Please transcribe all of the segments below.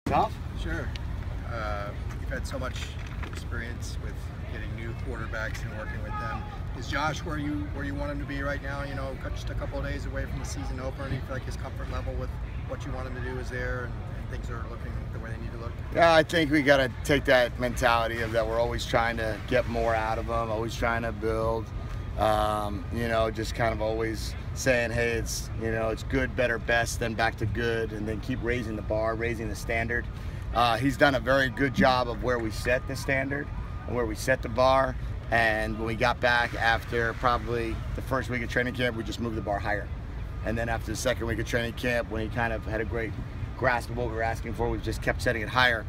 Tough? Sure. You've had so much experience with getting new quarterbacks and working with them. Is Josh where you want him to be right now? You know, just a couple of days away from the season opener. Do you feel like his comfort level with what you want him to do is there, and things are looking the way they need to look? Yeah, I think we got to take that mentality of that we're always trying to get more out of them, always trying to build. You know, just kind of always saying, hey, it's, you know, it's good, better, best, then back to good, and then keep raising the bar, raising the standard. He's done a very good job of where we set the standard and where we set the bar. And when we got back after probably the first week of training camp, we just moved the bar higher. And then after the second week of training camp, when he kind of had a great grasp of what we were asking for, we've just kept setting it higher.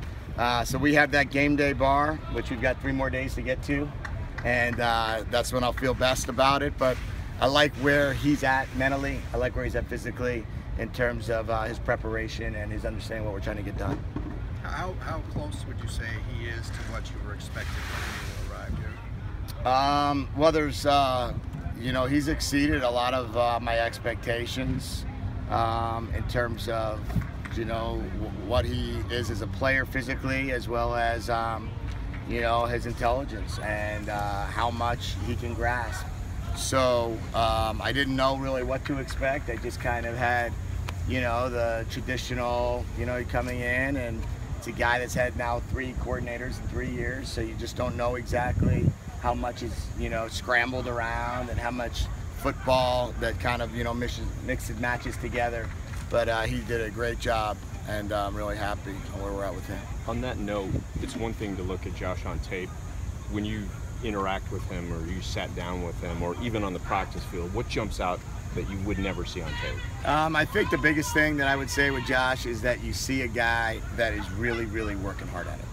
So we have that game day bar, which we've got 3 more days to get to. And that's when I'll feel best about it. But I like where he's at mentally. I like where he's at physically in terms of his preparation and his understanding what we're trying to get done. How close would you say he is to what you were expecting when you arrived here? Well, there's, you know, he's exceeded a lot of my expectations in terms of, you know, what he is as a player physically, as well as, you know, his intelligence and how much he can grasp. So I didn't know really what to expect. I just kind of had, you know, the traditional, you know, coming in, and it's a guy that's had now 3 coordinators in 3 years, so you just don't know exactly how much is, you know, scrambled around and how much football that kind of, you know, mixes matches together. But he did a great job, and I'm really happy where we're at with him. On that note, it's one thing to look at Josh on tape. When you interact with him, or you sat down with him, or even on the practice field, what jumps out that you would never see on tape? I think the biggest thing that I would say with Josh is that you see a guy that is really, really working hard at it.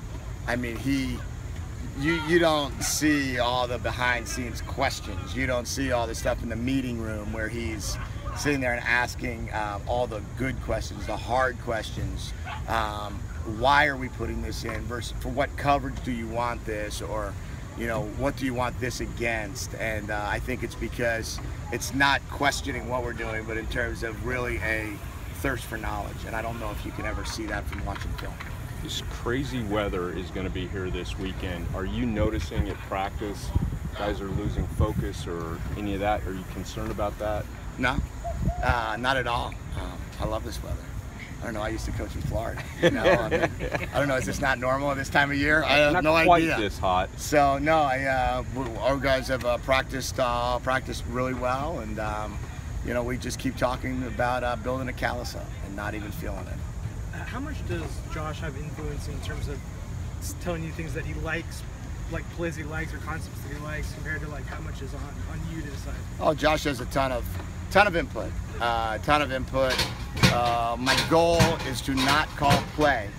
I mean, you don't see all the behind-scenes questions. You don't see all the stuff in the meeting room where he's sitting there and asking all the good questions, the hard questions. Why are we putting this in? Versus for what coverage do you want this? Or, you know, what do you want this against? And I think it's because it's not questioning what we're doing, but in terms of really a thirst for knowledge. And I don't know if you can ever see that from watching film. This crazy weather is going to be here this weekend. Are you noticing at practice guys are losing focus or any of that? Are you concerned about that? No, not at all. I love this weather. I don't know, I used to coach in Florida. You know, I mean, I don't know, is this not normal at this time of year? I have no idea. Not quite this hot. So no, our guys have practiced really well, and you know, we just keep talking about building a callus up and not even feeling it. How much does Josh have influence in terms of telling you things that he likes, like plays he likes or concepts that he likes, compared to like how much is on you to decide? Oh, Josh has a ton of input. My goal is to not call play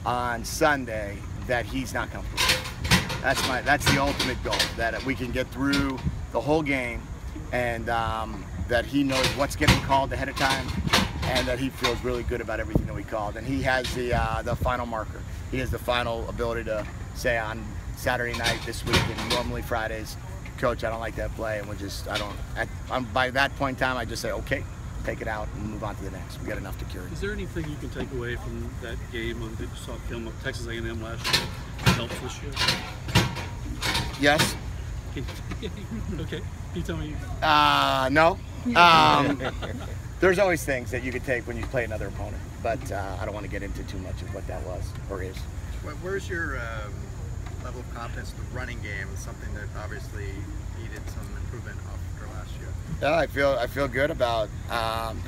on Sunday that he's not comfortable with. That's the ultimate goal, that we can get through the whole game, and that he knows what's getting called ahead of time, and that he feels really good about everything that we called. And he has the final marker. He has the final ability to say on Saturday night this week, and normally Fridays, Coach, I don't like that play, and by that point in time, I just say, okay, take it out and move on to the next. We got enough to carry. Is there anything you can take away from that game that you saw film of Texas A&M last year that helps this year? Yes. Okay. Can you tell me? No. There's always things that you could take when you play another opponent, but I don't want to get into too much of what that was or is. Where's your level of confidence in the running game? It's something that obviously needed some improvement after last year. Yeah, I feel good about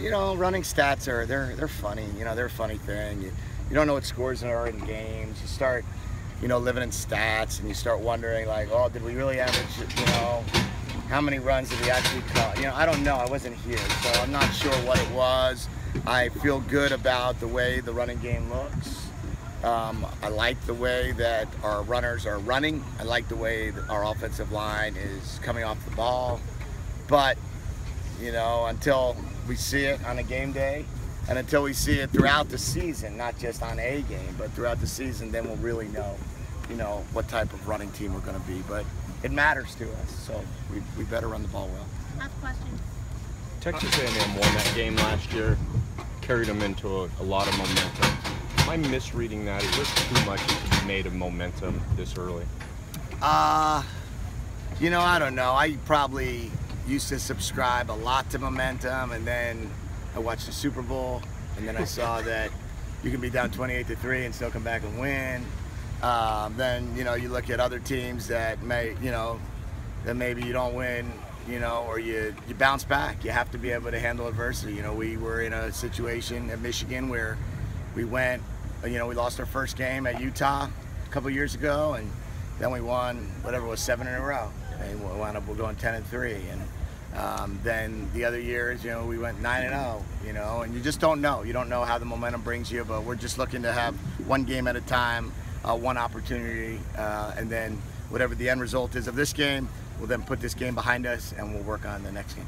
you know, running stats they're funny. You know, they're a funny thing. You don't know what scores are in games. You start, you know, living in stats, and you start wondering like, oh, did we really average, you know, how many runs did we actually call? You know, I don't know. I wasn't here, so I'm not sure what it was. I feel good about the way the running game looks. I like the way that our runners are running. I like the way that our offensive line is coming off the ball. But, you know, until we see it on a game day, and until we see it throughout the season, not just on a game, but throughout the season, then we'll really know, you know, what type of running team we're going to be. But it matters to us, so we better run the ball well. Last question. Texas A&M won that game last year, carried them into a lot of momentum. Am I misreading that? Is there too much to be made of momentum this early? You know, I don't know. I probably used to subscribe a lot to momentum, and then I watched the Super Bowl, and then I saw that you can be down 28-3 and still come back and win. Then, you know, you look at other teams that that maybe you don't win, or you bounce back. You have to be able to handle adversity. You know, we were in a situation at Michigan where we went, we lost our first game at Utah a couple years ago, and then we won whatever it was 7 in a row, and we wound up going 10-3. And then the other years, we went 9-0. And you just don't know. You don't know how the momentum brings you, but we're just looking to have one game at a time, one opportunity, and then whatever the end result is of this game, we'll then put this game behind us and we'll work on the next game.